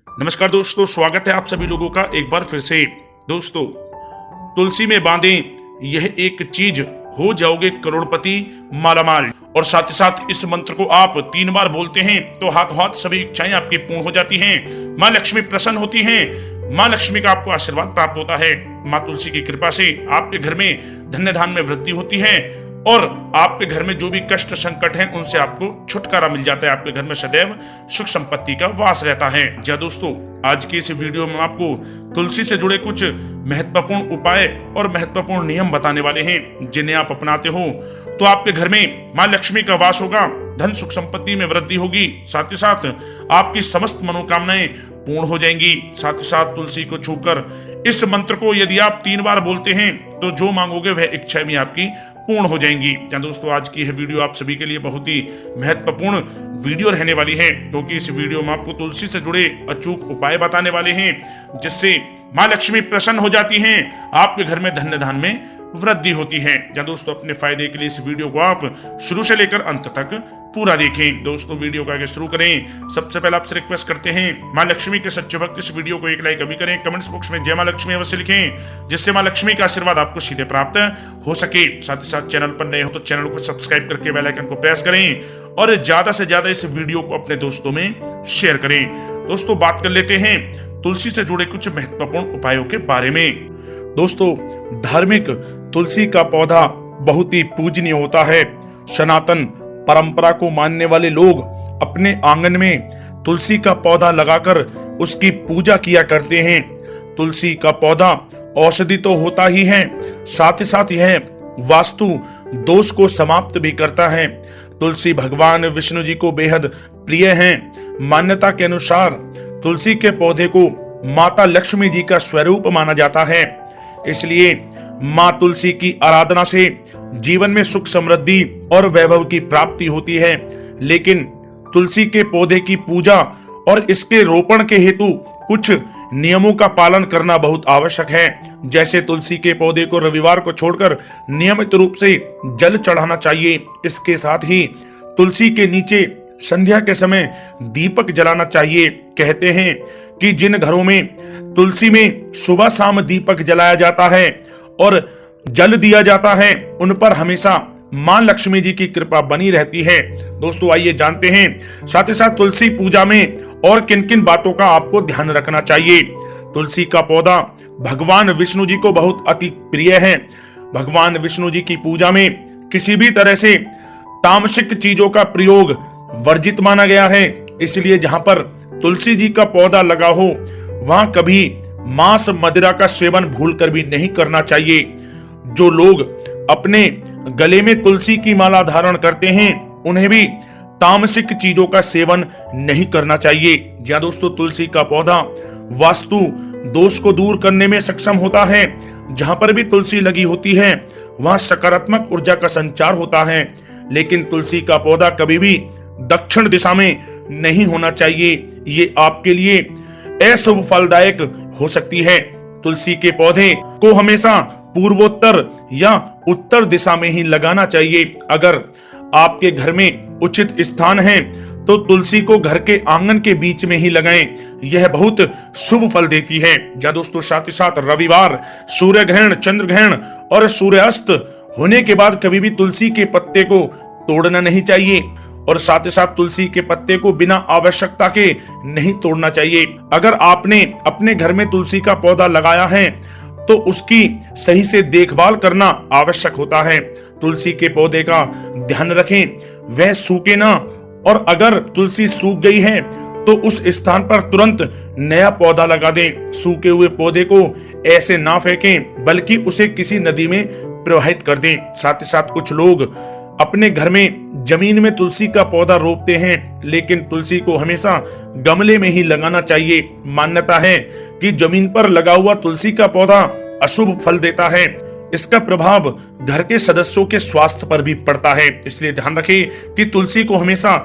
नमस्कार दोस्तों, स्वागत है आप सभी लोगों का एक बार फिर से। दोस्तों, तुलसी में बांधें यह एक चीज, हो जाओगे करोड़पति मालामाल। और साथ ही साथ इस मंत्र को आप 3 बार बोलते हैं तो हाथों हाथ सभी इच्छाएं आपकी पूर्ण हो जाती हैं। माँ लक्ष्मी प्रसन्न होती हैं, माँ लक्ष्मी का आपको आशीर्वाद प्राप्त होता है। माँ तुलसी की कृपा से आपके घर में धन्य धान्य में वृद्धि होती है और आपके घर में जो भी कष्ट संकट हैं उनसे आपको छुटकारा मिल जाता है। आपके घर में सदैव सुख संपत्ति का वास रहता है। जी दोस्तों, आज की इस वीडियो में आपको तुलसी से जुड़े कुछ महत्वपूर्ण उपाय और महत्वपूर्ण नियम बताने वाले हैं, जिन्हें आप अपनाते हो तो आपके घर में माँ लक्ष्मी का वास होगा, धन सुख संपत्ति में वृद्धि होगी, साथ ही साथ आपकी समस्त मनोकामनाएं पूर्ण हो जाएंगी। साथ ही साथ तुलसी को छूकर इस मंत्र को यदि आप 3 बार बोलते हैं तो जो मांगोगे वह इच्छा भी आपकी पूर्ण हो जाएंगी। क्या दोस्तों, आज की यह वीडियो आप सभी के लिए बहुत ही महत्वपूर्ण वीडियो रहने वाली है, क्योंकि इस वीडियो में आपको तुलसी से जुड़े अचूक उपाय बताने वाले हैं, जिससे माँ लक्ष्मी प्रसन्न हो जाती हैं, आपके घर में धन्य धान्य में वृद्धि होती है। या दोस्तों, अपने फायदे के लिए इस वीडियो को आप शुरू से लेकर अंत तक पूरा देखें। दोस्तों, वीडियो को आगे शुरू करें सबसे पहले आपसे रिक्वेस्ट करते हैं, माँ लक्ष्मी के सच्चे भक्त इस वीडियो को एक लाइक अभी करें, कमेंट्स बॉक्स में जय माँ लक्ष्मी अवश्य लिखें, जिससे माँ लक्ष्मी का आशीर्वाद आपको सीधे प्राप्त हो सके। साथ ही साथ चैनल पर नए हो तो चैनल को सब्सक्राइब करके बेल आइकन को प्रेस करें और ज्यादा से ज्यादा इस वीडियो को अपने दोस्तों में शेयर करें। दोस्तों, बात कर लेते हैं तुलसी से जुड़े कुछ महत्वपूर्ण उपायों के बारे में। दोस्तों, धार्मिक तुलसी का पौधा बहुत ही पूजनीय होता है। सनातन परंपरा को मानने वाले लोग अपने आंगन में तुलसी का पौधा लगाकर उसकी पूजा किया करते हैं। तुलसी का पौधा औषधि तो होता ही है, साथ ही साथ यह वास्तु दोष को समाप्त भी करता है। तुलसी भगवान विष्णु जी को बेहद प्रिय है। मान्यता के अनुसार तुलसी के पौधे को माता लक्ष्मी जी का स्वरूप माना जाता है, इसलिए माँ तुलसी की आराधना से जीवन में सुख समृद्धि और वैभव की प्राप्ति होती है। लेकिन तुलसी के पौधे की पूजा और इसके रोपण के हेतु कुछ नियमों का पालन करना बहुत आवश्यक है। जैसे तुलसी के पौधे को रविवार को छोड़कर नियमित रूप से जल चढ़ाना चाहिए। इसके साथ ही तुलसी के नीचे संध्या के समय दीपक जलाना चाहिए। कहते हैं कि जिन घरों में तुलसी में सुबह शाम दीपक जलाया जाता है और जल दिया जाता है, उन पर हमेशा मां लक्ष्मी जी की कृपा बनी रहती है। दोस्तों, आइए जानते हैं साथ ही साथ तुलसी पूजा में और किन किन बातों का आपको ध्यान रखना चाहिए। तुलसी का पौधा भगवान विष्णु जी को बहुत अति प्रिय है। भगवान विष्णु जी की पूजा में किसी भी तरह से तामसिक चीजों का प्रयोग वर्जित माना गया है, इसलिए जहां पर तुलसी जी का पौधा लगा हो वहां कभी मांस मदिरा का सेवन भूलकर भी नहीं करना चाहिए। जो लोग अपने गले में तुलसी की माला धारण करते हैं उन्हें भी तामसिक चीजों का सेवन नहीं करना चाहिए। जी दोस्तों, तुलसी का पौधा वास्तु दोष को दूर करने में सक्षम होता है। जहां पर भी तुलसी लगी होती है वहां सकारात्मक ऊर्जा का संचार होता है। लेकिन तुलसी का पौधा कभी भी दक्षिण दिशा में नहीं होना चाहिए, ये आपके लिए अशुभ फलदायक हो सकती है। तुलसी के पौधे को हमेशा पूर्वोत्तर या उत्तर दिशा में ही लगाना चाहिए। अगर आपके घर में उचित स्थान है तो तुलसी को घर के आंगन के बीच में ही लगाएं, यह बहुत शुभ फल देती है। या दोस्तों, साथ ही साथ रविवार, सूर्य ग्रहण, चंद्र ग्रहण और सूर्यास्त होने के बाद कभी भी तुलसी के पत्ते को तोड़ना नहीं चाहिए और साथ ही साथ तुलसी के पत्ते को बिना आवश्यकता के नहीं तोड़ना चाहिए। अगर आपने अपने घर में तुलसी का पौधा लगाया है तो उसकी सही से देखभाल करना आवश्यक होता है। तुलसी के पौधे का ध्यान रखें, वह सूखे ना, और अगर तुलसी सूख गई है तो उस स्थान पर तुरंत नया पौधा लगा दें। सूखे हुए पौधे को ऐसे ना फेंकें, बल्कि उसे किसी नदी में प्रवाहित कर दें। साथ ही साथ कुछ लोग अपने घर में जमीन में तुलसी का पौधा रोपते हैं, लेकिन तुलसी को हमेशा गमले में ही लगाना चाहिए। मान्यता है कि जमीन पर लगा हुआ तुलसी का पौधा अशुभ फल देता है। इसका प्रभाव घर के सदस्यों के स्वास्थ्य पर भी पड़ता है, इसलिए ध्यान रखें कि तुलसी को हमेशा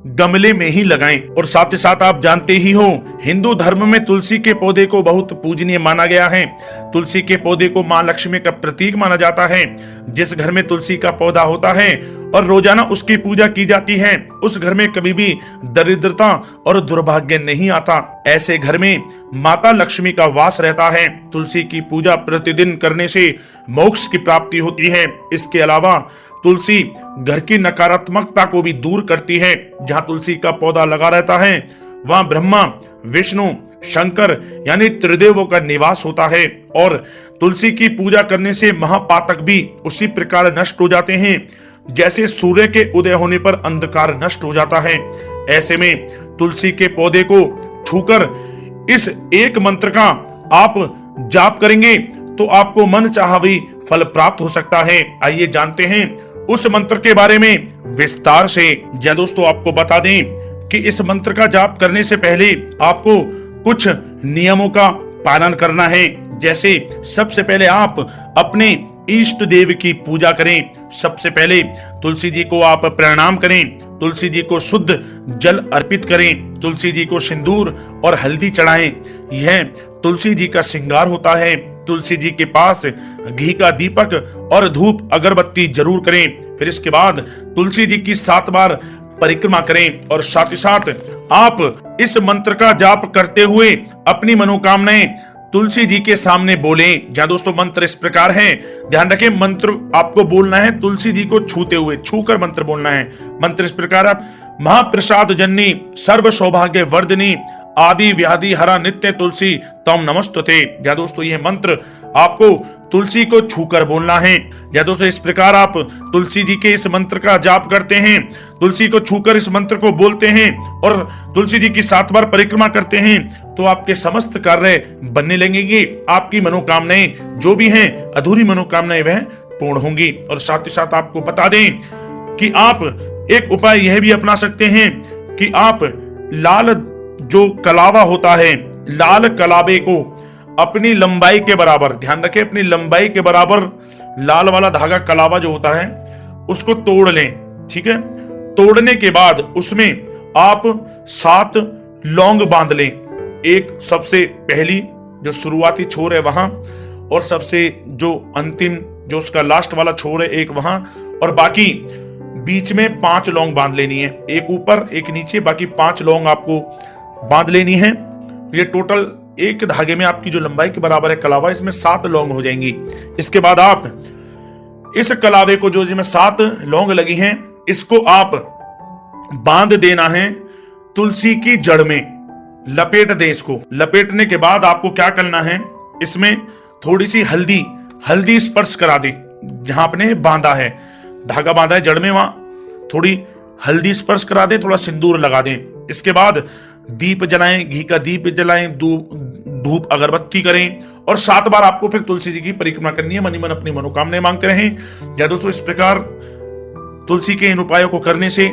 गमले में ही लगाएं। और साथ ही साथ आप जानते ही हो, हिंदू धर्म में तुलसी के पौधे को बहुत पूजनीय माना गया है। तुलसी के पौधे को मां लक्ष्मी का प्रतीक माना जाता है। जिस घर में तुलसी का पौधा होता है और रोजाना उसकी पूजा की जाती है, उस घर में कभी भी दरिद्रता और दुर्भाग्य नहीं आता। ऐसे घर में माता लक्ष्मी का वास रहता है। तुलसी की पूजा प्रतिदिन करने से मोक्ष की प्राप्ति होती है। इसके अलावा तुलसी घर की नकारात्मकता को भी दूर करती है। जहां तुलसी का पौधा लगा रहता है, वहां ब्रह्मा, विष्णु, शंकर यानी त्रिदेवों का निवास होता है। और तुलसी की पूजा करने से महापातक भी उसी प्रकार नष्ट हो जाते हैं जैसे सूर्य के उदय होने पर अंधकार नष्ट हो जाता है। ऐसे में तुलसी के पौधे को छूकर इस एक मंत्र का आप जाप करेंगे तो आपको मन चाहा भी फल प्राप्त हो सकता है। आइए जानते हैं उस मंत्र के बारे में विस्तार से। जी दोस्तों, आपको बता दें कि इस मंत्र का जाप करने से पहले आपको कुछ नियमों का पालन करना है। जैसे सबसे पहले आप अपने इष्ट देव की पूजा करें। सबसे पहले तुलसी जी को आप प्रणाम करें, तुलसी जी को शुद्ध जल अर्पित करें, तुलसी जी को सिंदूर और हल्दी चढ़ाएं। यह तुलसी जी का श्रृंगार होता है। तुलसी जी के पास घी का दीपक और धूप अगरबत्ती जरूर करें। फिर इसके बाद तुलसी जी की 7 बार परिक्रमा करें और साथ ही साथ आप इस मंत्र का जाप करते हुए अपनी मनोकामनाएं तुलसी जी के सामने बोलें। जहां दोस्तों मंत्र इस प्रकार है, ध्यान रखें, मंत्र आपको बोलना है तुलसी जी को छूते हुए, छूकर मंत्र बोलना है। मंत्र इस प्रकार आप महाप्रसाद जननी सर्व सौभाग्य वर्धिनी आदि व्याधि हरा नित्य तुलसी तम नमस्तुते। जय दोस्तों, यह मंत्र आपको तुलसी को छूकर बोलना है। जय दोस्तों, इस प्रकार आप तुलसी जी के इस मंत्र का जाप करते हैं, तुलसी को छूकर इस मंत्र को बोलते हैं और तुलसी जी की 7 बार परिक्रमा करते हैं तो आपके समस्त कार्य बनने लगेंगे। आपकी मनोकामनाएं जो भी हैं, अधूरी मनोकामनाएं वह पूर्ण होंगी। और साथ ही साथ आपको बता दें कि आप एक उपाय यह भी अपना सकते हैं कि आप लाल जो कलावा होता है, लाल कलावे को अपनी लंबाई के बराबर, ध्यान रखें, अपनी लंबाई के बराबर लाल वाला धागा कलावा जो होता है उसको तोड़ लें। ठीक है, तोड़ने के बाद उसमें आप 7 लौंग बांध लें। एक सबसे पहली जो शुरुआती छोर है वहां, और सबसे जो अंतिम जो उसका लास्ट वाला छोर है एक वहां, और बाकी बीच में 5 लौंग बांध लेनी है। एक ऊपर एक नीचे, बाकी 5 लौंग आपको बांध लेनी है। ये टोटल एक धागे में आपकी जो लंबाई के बराबर है कलावा, इसमें 7 लौंग हो जाएंगी। इसके बाद आप इस कलावे को जो जिसमें 7 लौंग लगी हैं, इसको आप बांध देना है तुलसी की जड़ में, लपेट दें इसको। लपेटने के बाद आपको क्या करना है, इसमें थोड़ी सी हल्दी स्पर्श करा दें। जहां आपने बांधा है, धागा बांधा है जड़ में, वहां थोड़ी हल्दी स्पर्श करा दें, थोड़ा सिंदूर लगा दें। इसके बाद दीप जलाएं, घी का दीप जलाएं, धूप अगरबत्ती करें और 7 बार आपको फिर तुलसी जी की परिक्रमा करनी है। मनी मन अपनी मनोकामनाएं मांगते रहें। या दोस्तों, इस प्रकार तुलसी के इन उपायों को करने से,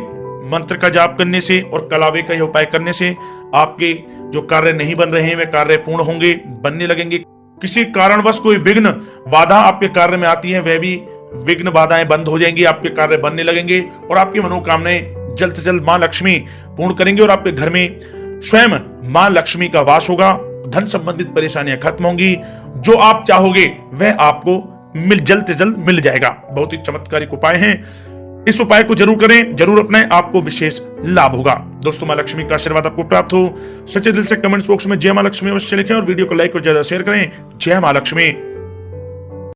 मंत्र का जाप करने से और कलावे का यह उपाय करने से आपके जो कार्य नहीं बन रहे हैं वे कार्य पूर्ण होंगे, बनने लगेंगे। किसी कारणवश कोई विघ्न बाधा आपके कार्य में आती है, वह भी विघ्न बाधाएं बंद हो जाएंगी, आपके कार्य बनने लगेंगे और आपकी मनोकामनाएं जल्द से जल्द मां लक्ष्मी पूर्ण करेंगे और आपके घर में स्वयं मां लक्ष्मी का वास होगा। धन संबंधित परेशानियां खत्म होंगी। जो आप चाहोगे वह आपको जल्द से जल्द मिल जाएगा। बहुत ही चमत्कारिक उपाय हैं, इस उपाय को जरूर करें, जरूर अपनाएं, आपको विशेष लाभ होगा। दोस्तों, मां लक्ष्मी का आशीर्वाद आपको प्राप्त हो। सच्चे दिल से कमेंट्स बॉक्स में जय मां लक्ष्मी अवश्य लिखें और वीडियो को लाइक और ज्यादा शेयर करें। जय मां लक्ष्मी।